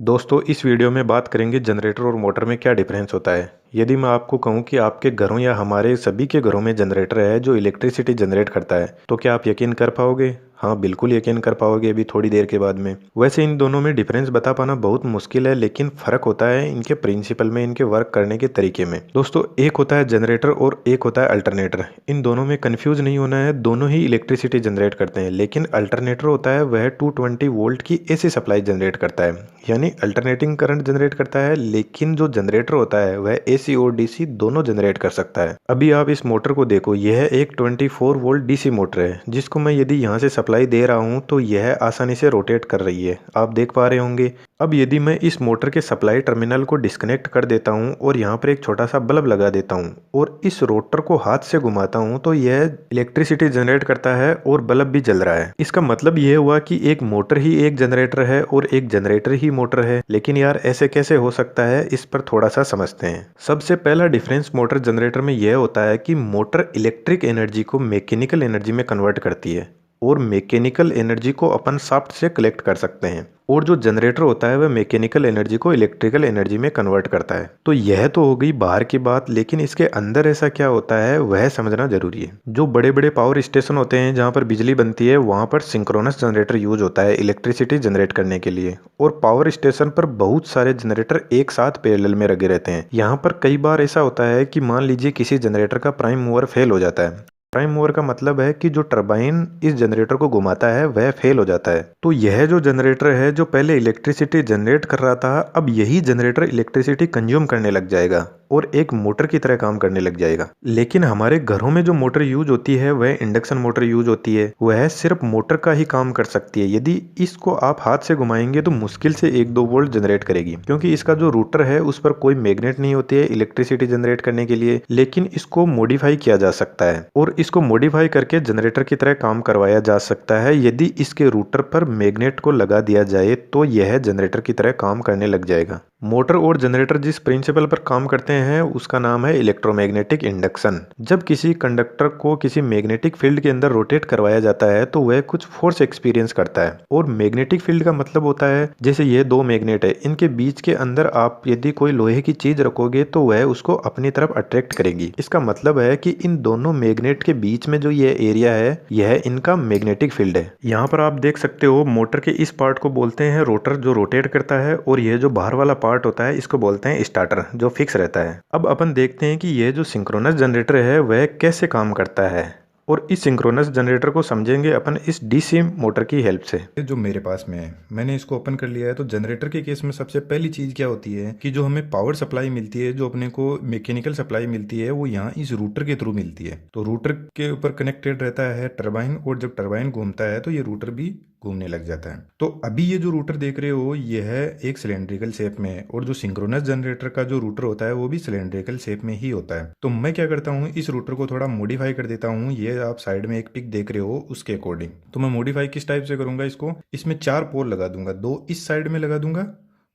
दोस्तों इस वीडियो में बात करेंगे जनरेटर और मोटर में क्या डिफरेंस होता है। यदि मैं आपको कहूं कि आपके घरों या हमारे सभी के घरों में जनरेटर है जो इलेक्ट्रिसिटी जनरेट करता है, तो क्या आप यकीन कर पाओगे? हाँ, बिल्कुल यकीन कर पाओगे अभी थोड़ी देर के बाद में। वैसे इन दोनों में डिफरेंस बता पाना बहुत मुश्किल है, लेकिन फर्क होता है इनके प्रिंसिपल में, इनके वर्क करने के तरीके में। दोस्तों एक होता है जनरेटर और एक होता है अल्टरनेटर। इन दोनों में कंफ्यूज नहीं होना है, दोनों ही इलेक्ट्रिसिटी जनरेट करते हैं, लेकिन अल्टरनेटर होता है वह 220 वोल्ट की एसी सप्लाई जनरेट करता है, यानी अल्टरनेटिंग करंट जनरेट करता है। लेकिन जो जनरेटर होता है वह एसी और डीसी दोनों जनरेट कर सकता है। अभी आप इस मोटर को देखो, यह एक 24 वोल्ट डीसी मोटर है, जिसको मैं यदि यहाँ से सप्लाई दे रहा हूँ तो यह आसानी से रोटेट कर रही है, आप देख पा रहे होंगे। अब यदि मैं इस मोटर के सप्लाई टर्मिनल को डिस्कनेक्ट कर देता हूँ और यहाँ पर एक छोटा सा बल्ब लगा देता हूँ और इस रोटर को हाथ से घुमाता हूँ, तो यह इलेक्ट्रिसिटी जनरेट करता है और बल्ब भी जल रहा है। इसका मतलब यह हुआ कि एक मोटर ही एक जनरेटर है और एक जनरेटर ही मोटर है। लेकिन यार ऐसे कैसे हो सकता है, इस पर थोड़ा सा समझते हैं। सबसे पहला डिफरेंस मोटर जनरेटर में यह होता है कि मोटर इलेक्ट्रिक एनर्जी को मैकेनिकल एनर्जी में कन्वर्ट करती है और मैकेनिकल एनर्जी को अपन शाफ्ट से कलेक्ट कर सकते हैं, और जो जनरेटर होता है वह मैकेनिकल एनर्जी को इलेक्ट्रिकल एनर्जी में कन्वर्ट करता है। तो यह तो हो गई बाहर की बात, लेकिन इसके अंदर ऐसा क्या होता है वह समझना जरूरी है। जो बड़े बड़े पावर स्टेशन होते हैं जहां पर बिजली बनती है, वहां पर सिंक्रोनस जनरेटर यूज होता है इलेक्ट्रिसिटी जनरेट करने के लिए, और पावर स्टेशन पर बहुत सारे जनरेटर एक साथ पैरेलल में लगे रहते हैं। यहाँ पर कई बार ऐसा होता है कि मान लीजिए किसी जनरेटर का प्राइम मूवर फेल हो जाता है। प्राइम मूवर का मतलब है कि जो टरबाइन इस जनरेटर को घुमाता है वह फेल हो जाता है। तो यह जो जनरेटर है जो पहले इलेक्ट्रिसिटी जनरेट कर रहा था, अब यही जनरेटर इलेक्ट्रिसिटी कंज्यूम करने लग जाएगा और एक मोटर की तरह काम करने लग जाएगा। लेकिन हमारे घरों में जो मोटर यूज होती है वह इंडक्शन मोटर यूज होती है, वह सिर्फ मोटर का ही काम कर सकती है। यदि इसको आप हाथ से घुमाएंगे तो मुश्किल से 1-2 वोल्ट जनरेट करेगी, क्योंकि इसका जो रूटर है उस पर कोई मैग्नेट नहीं होती है इलेक्ट्रिसिटी जनरेट करने के लिए। लेकिन इसको मॉडिफाई किया जा सकता है और इसको मॉडिफाई करके जनरेटर की तरह काम करवाया जा सकता है। यदि इसके रूटर पर मैग्नेट को लगा दिया जाए तो यह जनरेटर की तरह काम करने लग जाएगा। मोटर और जनरेटर जिस प्रिंसिपल पर काम करते हैं उसका नाम है इलेक्ट्रोमैग्नेटिक इंडक्शन। जब किसी कंडक्टर को किसी मैग्नेटिक फील्ड के अंदर रोटेट करवाया जाता है तो वह कुछ फोर्स एक्सपीरियंस करता है, और मैग्नेटिक फील्ड का मतलब होता है जैसे ये दो मैग्नेट है, इनके बीच के अंदर आप यदि कोई लोहे की चीज रखोगे तो वह उसको अपनी तरफ अट्रैक्ट करेगी। इसका मतलब है कि इन दोनों मैग्नेट के बीच में जो ये एरिया है यह इनका मैग्नेटिक फील्ड है। यहाँ पर आप देख सकते हो मोटर के इस पार्ट को बोलते हैं रोटर जो रोटेट करता है, और यह जो बाहर वाला पार्ट होता है इसको बोलते हैं स्टार्टर जो फिक्स रहता है। अब अपन देखते हैं कि यह जो सिंक्रोनस जनरेटर है वह कैसे काम करता है, और इस सिंक्रोनस जनरेटर को समझेंगे अपन इस डीसी मोटर की हेल्प से। जो मेरे पास में है मैंने इसको ओपन कर लिया है। तो जनरेटर के केस में सबसे पहली चीज क्या होती है कि जो हमें पावर सप्लाई मिलती है, जो अपने को मैकेनिकल सप्लाई मिलती है, वो यहाँ इस रूटर के थ्रू मिलती है। तो रूटर के ऊपर कनेक्टेड रहता है टरबाइन, और जब टरबाइन घूमता है तो ये रूटर भी घूमने लग जाता है। तो अभी ये जो रूटर देख रहे हो ये है एक सिलेंड्रिकल शेप में है, और जो सिंक्रोनस जनरेटर का जो रूटर होता है वो भी सिलेंड्रिकल शेप में ही होता है। तो मैं क्या करता हूँ, इस रूटर को थोड़ा मॉडिफाई कर देता हूँ। ये आप साइड में एक पिक देख रहे हो उसके अकॉर्डिंग। तो मैं मॉडिफाई किस टाइप से करूंगा इसको, इसमें 4 पोल लगा दूंगा, 2 इस साइड में लगा दूंगा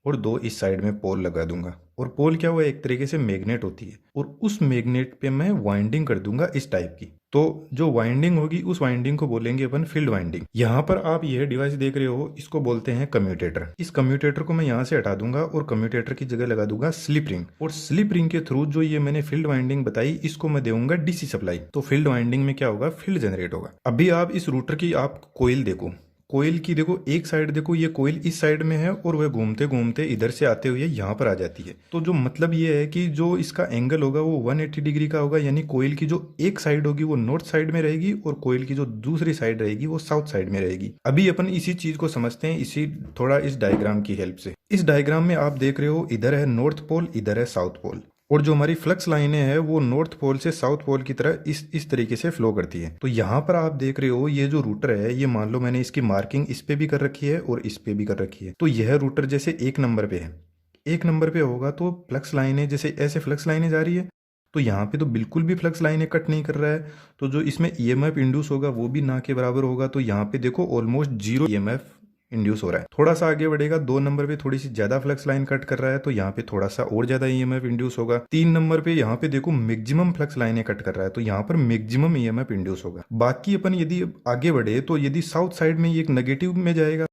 और 2 इस साइड में पोल लगा दूंगा। और पोल क्या हुआ, एक तरीके से मैग्नेट होती है, और उस मैग्नेट पे मैं वाइंडिंग कर दूंगा इस टाइप की। तो जो वाइंडिंग होगी उस वाइंडिंग को बोलेंगे अपन फील्ड वाइंडिंग। यहाँ पर आप यह डिवाइस देख रहे हो इसको बोलते हैं कम्यूटेटर। इस कम्यूटेटर को मैं यहाँ से हटा दूंगा और कम्यूटेटर की जगह लगा दूंगा स्लिप रिंग, और स्लिप रिंग के थ्रू जो ये मैंने फील्ड वाइंडिंग बताई इसको मैं दूंगा डीसी सप्लाई। तो फील्ड वाइंडिंग में क्या होगा, फील्ड जनरेट होगा। अभी आप इस रूटर की आप कोयल देखो, कोयल की देखो एक साइड देखो, ये कोयल इस साइड में है और वह घूमते घूमते इधर से आते हुए यहाँ पर आ जाती है। तो जो मतलब ये है कि जो इसका एंगल होगा वो 180 डिग्री का होगा, यानी कोयल की जो एक साइड होगी वो नॉर्थ साइड में रहेगी और कोयल की जो दूसरी साइड रहेगी वो साउथ साइड में रहेगी। अभी अपन इसी चीज को समझते हैं इसी थोड़ा इस डायग्राम की हेल्प से। इस डायग्राम में आप देख रहे हो इधर है नॉर्थ पोल, इधर है साउथ पोल, और जो हमारी फ्लक्स लाइनें हैं वो नॉर्थ पोल से साउथ पोल की तरह इस तरीके से फ्लो करती है। तो यहाँ पर आप देख रहे हो ये जो रूटर है, ये मान लो मैंने इसकी मार्किंग इस पे भी कर रखी है और इस पे भी कर रखी है। तो यह रूटर जैसे 1 नंबर पे है, 1 नंबर पे होगा तो फ्लक्स लाइनें जैसे ऐसे फ्लक्स लाइनें जा रही है, तो यहाँ पे तो बिल्कुल भी फ्लक्स लाइनें कट नहीं कर रहा है। तो जो इसमें ईएमएफ इंड्यूस होगा वो भी ना के बराबर होगा। तो यहाँ पे देखो ऑलमोस्ट 0 ईएमएफ इंड्यूस हो रहा है। थोड़ा सा आगे बढ़ेगा, 2 नंबर पे थोड़ी सी ज्यादा फ्लक्स लाइन कट कर रहा है, तो यहाँ पे थोड़ा सा और ज्यादा ईएमएफ इंड्यूस होगा। 3 नंबर पे यहाँ पे देखो मैक्सिमम फ्लक्स लाइनें कट कर रहा है, तो यहाँ पर मैक्सिमम ईएमएफ इंड्यूस होगा। बाकी अपन यदि आगे बढ़े तो यदि साउथ साइड में ये एक नेगेटिव में जाएगा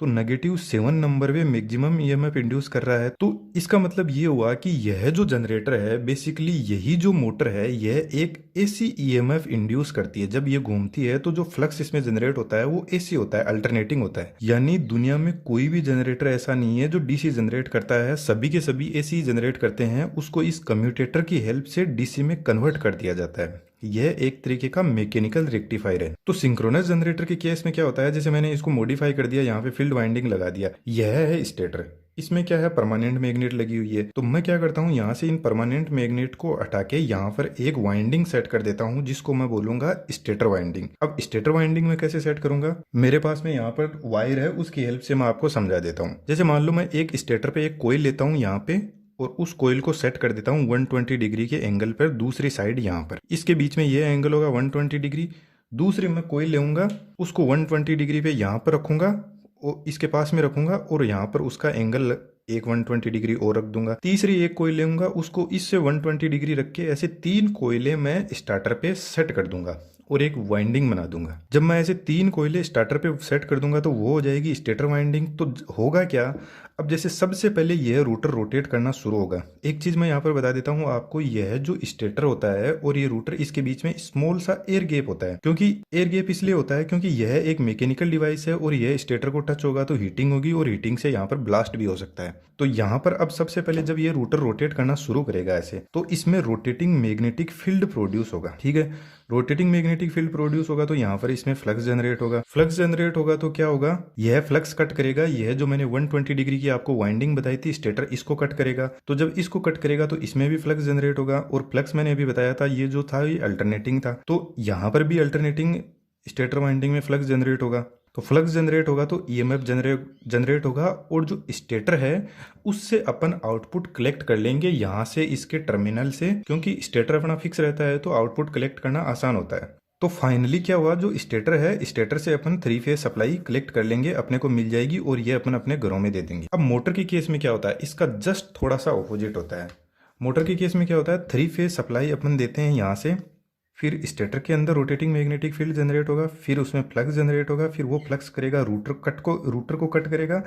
तो -7 नंबर पे मैक्सिमम ईएमएफ इंड्यूस कर रहा है। तो इसका मतलब ये हुआ कि यह जो जनरेटर है, बेसिकली यही जो मोटर है, यह एक एसी ईएमएफ इंड्यूस करती है। जब ये घूमती है तो जो फ्लक्स इसमें जनरेट होता है वो एसी होता है, अल्टरनेटिंग होता है। यानी दुनिया में कोई भी जनरेटर ऐसा नहीं है जो डीसी जनरेट करता है, सभी के सभी एसी जनरेट करते हैं। उसको इस कम्यूटेटर की हेल्प से डीसी में कन्वर्ट कर दिया जाता है। यह एक तरीके का मैकेनिकल रेक्टिफायर है। तो सिंक्रोनस जनरेटर के केस में क्या होता है, जैसे मैंने इसको मॉडिफाई कर दिया, यहाँ पे फील्ड वाइंडिंग लगा दिया, यह है स्टेटर। इसमें क्या है, परमानेंट मैग्नेट लगी हुई है। तो मैं क्या करता हूँ, यहाँ से इन परमानेंट मैग्नेट को हटा के यहाँ पर एक वाइंडिंग सेट कर देता हूँ, जिसको मैं बोलूंगा स्टेटर वाइंडिंग। अब स्टेटर वाइंडिंग में कैसे सेट करूंगा, मेरे पास में यहाँ पर वायर है, उसकी हेल्प से मैं आपको समझा देता हूँ। जैसे मान लो मैं एक स्टेटर पे एक कोयल लेता हूँ यहाँ पे, और उस कोयल को सेट कर देता हूँ 120 डिग्री के एंगल पर, दूसरी साइड यहाँ पर। इसके बीच में ये एंगल होगा 120 डिग्री। दूसरी मैं कोयल लेऊंगा, उसको 120 डिग्री पे यहाँ पर रखूंगा और इसके पास में रखूंगा, और यहाँ पर उसका एंगल एक 120 डिग्री और रख दूंगा। तीसरी एक कोयल लेऊंगा, उसको इससे 120 डिग्री रख के ऐसे 3 कोयले मैं स्टार्टर पे सेट कर दूंगा और एक वाइंडिंग बना दूंगा। जब मैं ऐसे 3 कोयले स्टार्टर पे सेट कर दूंगा तो वो हो जाएगी स्टेटर वाइंडिंग। तो होगा क्या, अब जैसे सबसे पहले यह रोटर रोटेट करना शुरू होगा। एक चीज मैं यहाँ पर बता देता हूँ आपको, यह जो स्टेटर होता है और ये रोटर, इसके बीच में स्मॉल सा एयर गैप होता है। क्योंकि एयर गैप इसलिए होता है क्योंकि यह एक मैकेनिकल डिवाइस है और यह स्टेटर को टच होगा तो हीटिंग होगी, और हीटिंग से यहाँ पर ब्लास्ट भी हो सकता है। तो यहाँ पर अब सबसे पहले जब ये रोटर रोटेट करना शुरू करेगा ऐसे, तो इसमें रोटेटिंग मैग्नेटिक फील्ड प्रोड्यूस होगा। ठीक है, रोटेटिंग मैग्नेटिक फील्ड प्रोड्यूस होगा तो यहाँ पर इसमें फ्लक्स जनरेट होगा। फ्लक्स जनरेट होगा तो क्या होगा, यह फ्लक्स कट करेगा, यह जो मैंने 120 डिग्री की आपको वाइंडिंग बताई थी स्टेटर, इसको कट करेगा। तो जब इसको कट करेगा तो इसमें भी फ्लक्स जनरेट होगा, और फ्लक्स मैंने अभी बताया था ये जो था ये अल्टरनेटिंग था, तो यहाँ पर भी अल्टरनेटिंग स्टेटर वाइंडिंग में फ्लक्स जनरेट होगा। तो फ्लक्स जनरेट होगा तो ईएमएफ जनरेट होगा, और जो स्टेटर है उससे अपन आउटपुट कलेक्ट कर लेंगे यहाँ से, इसके टर्मिनल से। क्योंकि स्टेटर अपना फिक्स रहता है तो आउटपुट कलेक्ट करना आसान होता है। तो फाइनली क्या हुआ, जो स्टेटर है, स्टेटर से अपन 3 फेज सप्लाई कलेक्ट कर लेंगे, अपने को मिल जाएगी, और ये अपन अपने घरों में दे देंगे। अब मोटर के केस में क्या होता है, इसका जस्ट थोड़ा सा ऑपोजिट होता है। मोटर के केस में क्या होता है, 3 फेज सप्लाई अपन देते हैं यहाँ से, फिर स्टेटर के अंदर रोटेटिंग मैग्नेटिक फील्ड जनरेट होगा, फिर उसमें फ्लक्स जनरेट होगा, फिर वो फ्लक्स करेगा रूटर को कट करेगा,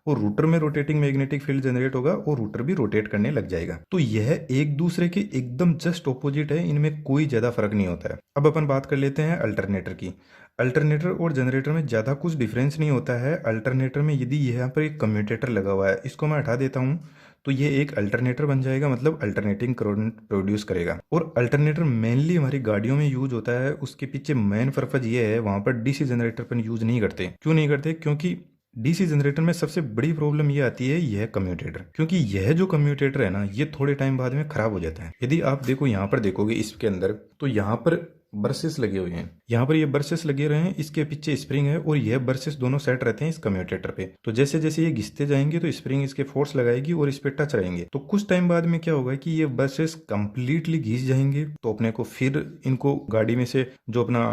और रूटर में रोटेटिंग मैग्नेटिक फील्ड जनरेट होगा, और रूटर भी रोटेट करने लग जाएगा। तो यह एक दूसरे के एकदम जस्ट ऑपोजिट है, इनमें कोई ज्यादा फर्क नहीं होता है। अब अपन बात कर लेते हैं अल्टरनेटर की। अल्टरनेटर और जनरेटर में ज़्यादा कुछ डिफरेंस नहीं होता है। अल्टरनेटर में यदि यहाँ पर एक कम्यूटेटर लगा हुआ है, इसको मैं हटा देता हूँ तो ये एक अल्टरनेटर बन जाएगा, मतलब अल्टरनेटिंग करंट प्रोड्यूस करेगा। और अल्टरनेटर मेनली हमारी गाड़ियों में यूज होता है, उसके पीछे मेन पर्पज ये है, वहाँ पर डीसी जनरेटर पर यूज नहीं करते। क्यों नहीं करते, क्योंकि डीसी जनरेटर में सबसे बड़ी प्रॉब्लम ये आती है, यह कम्यूटेटर। क्योंकि यह जो कम्यूटेटर है ना, ये थोड़े टाइम बाद में खराब हो जाता है। यदि आप देखो यहाँ पर देखोगे इसके अंदर, तो यहाँ पर बर्सेस लगे हुए हैं, यहाँ पर ये बर्सेस लगे रहे हैं, इसके पीछे स्प्रिंग है, और यह बर्सेस दोनों सेट रहते हैं इस कम्यूटेटर पे। तो जैसे जैसे ये घिसते जाएंगे तो स्प्रिंग इसके फोर्स लगाएगी और इस पे टच रहेंगे। तो कुछ टाइम बाद में क्या होगा कि ये बर्सेस कंप्लीटली घिस जाएंगे, तो अपने को फिर इनको गाड़ी में से जो अपना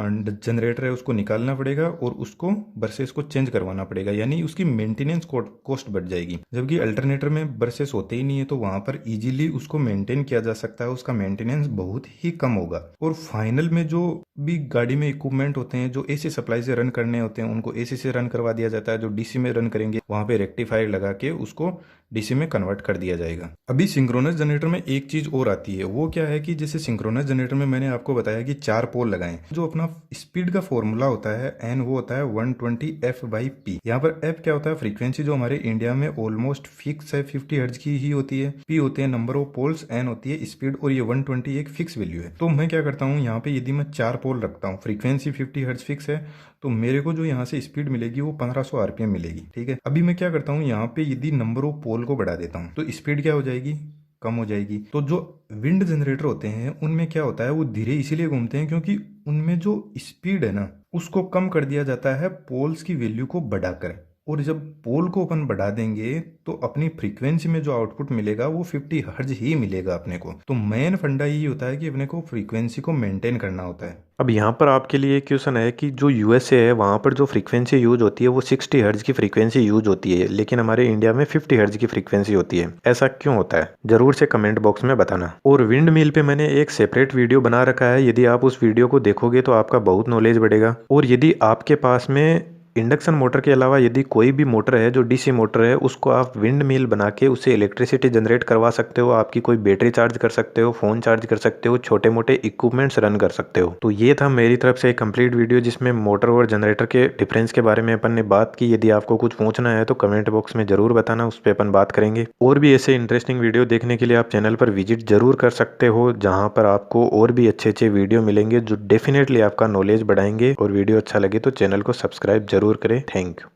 जनरेटर है उसको निकालना पड़ेगा, और उसको बर्सेस को चेंज करवाना पड़ेगा, यानी उसकी मेंटेनेंस कॉस्ट बढ़ जाएगी। जबकि अल्टरनेटर में बर्सेस होते ही नहीं है, तो वहां पर इजीली उसको मेंटेन किया जा सकता है, उसका मेंटेनेंस बहुत ही कम होगा। और फाइनल में जो भी गाड़ी में इक्विपमेंट होते हैं जो एसी सप्लाई से रन करने होते हैं, उनको एसी से रन करवा दिया जाता है। जो डीसी में रन करेंगे वहां पे रेक्टिफायर लगा के उसको डीसी में कन्वर्ट कर दिया जाएगा। अभी सिंक्रोनस जनरेटर में एक चीज और आती है, वो क्या है कि जैसे सिंक्रोनस जनरेटर में मैंने आपको बताया कि 4 पोल लगाएं। जो अपना स्पीड का फॉर्मूला होता है एन, वो होता है 120 f/p। यहाँ पर एफ क्या होता है, फ्रीक्वेंसी जो हमारे इंडिया में ऑलमोस्ट फिक्स है, 50 हर्ट्ज की ही होती है। पी होते हैं नंबर ऑफ पोल्स, एन होती है स्पीड, और ये 120 एक फिक्स वैल्यू है। तो मैं क्या करता हूँ, यहाँ पे यदि मैं 4 पोल रखता हूँ, फ्रीक्वेंसी 50 हर्ट्ज फिक्स है, तो मेरे को जो यहाँ से स्पीड मिलेगी वो 1500 आरपीएम मिलेगी। ठीक है, अभी मैं क्या करता हूँ, यहाँ पे यदि नंबर ऑफ पोल को बढ़ा देता हूँ तो स्पीड क्या हो जाएगी, कम हो जाएगी। तो जो विंड जनरेटर होते हैं उनमें क्या होता है, वो धीरे इसीलिए घूमते हैं क्योंकि उनमें जो स्पीड है ना उसको कम कर दिया जाता है पोल्स की वैल्यू को बढ़ाकर। और जब पोल को अपन बढ़ा देंगे तो अपनी फ्रीक्वेंसी में जो आउटपुट मिलेगा वो 50 हर्ट्ज ही मिलेगा अपने को। तो मेन फंडा यही होता है कि अपने को फ्रीक्वेंसी को मेंटेन करना होता है। अब यहाँ पर आपके लिए एक क्वेश्चन है कि जो यूएसए है वहाँ पर जो फ्रीक्वेंसी यूज होती है वो 60 हर्ट्ज की फ्रीक्वेंसी यूज होती है, लेकिन हमारे इंडिया में 50 हर्ट्ज की फ्रीक्वेंसी होती है। ऐसा क्यों होता है, जरूर से कमेंट बॉक्स में बताना। और विंड मिल पे मैंने एक सेपरेट वीडियो बना रखा है, यदि आप उस वीडियो को देखोगे तो आपका बहुत नॉलेज बढ़ेगा। और यदि आपके पास में इंडक्शन मोटर के अलावा यदि कोई भी मोटर है जो डीसी मोटर है, उसको आप विंड मिल बना के उससे इलेक्ट्रिसिटी जनरेट करवा सकते हो। आपकी कोई बैटरी चार्ज कर सकते हो, फ़ोन चार्ज कर सकते हो, छोटे मोटे इक्विपमेंट्स रन कर सकते हो। तो ये था मेरी तरफ से एक कंप्लीट वीडियो जिसमें मोटर और जनरेटर के डिफरेंस के बारे में अपन ने बात की। यदि आपको कुछ पूछना है तो कमेंट बॉक्स में ज़रूर बताना, उस पर अपन बात करेंगे। और भी ऐसे इंटरेस्टिंग वीडियो देखने के लिए आप चैनल पर विजिट जरूर कर सकते हो, जहाँ पर आपको और भी अच्छे अच्छे वीडियो मिलेंगे जो डेफिनेटली आपका नॉलेज बढ़ाएंगे। और वीडियो अच्छा लगे तो चैनल को सब्सक्राइब जरूर करें। Thank you.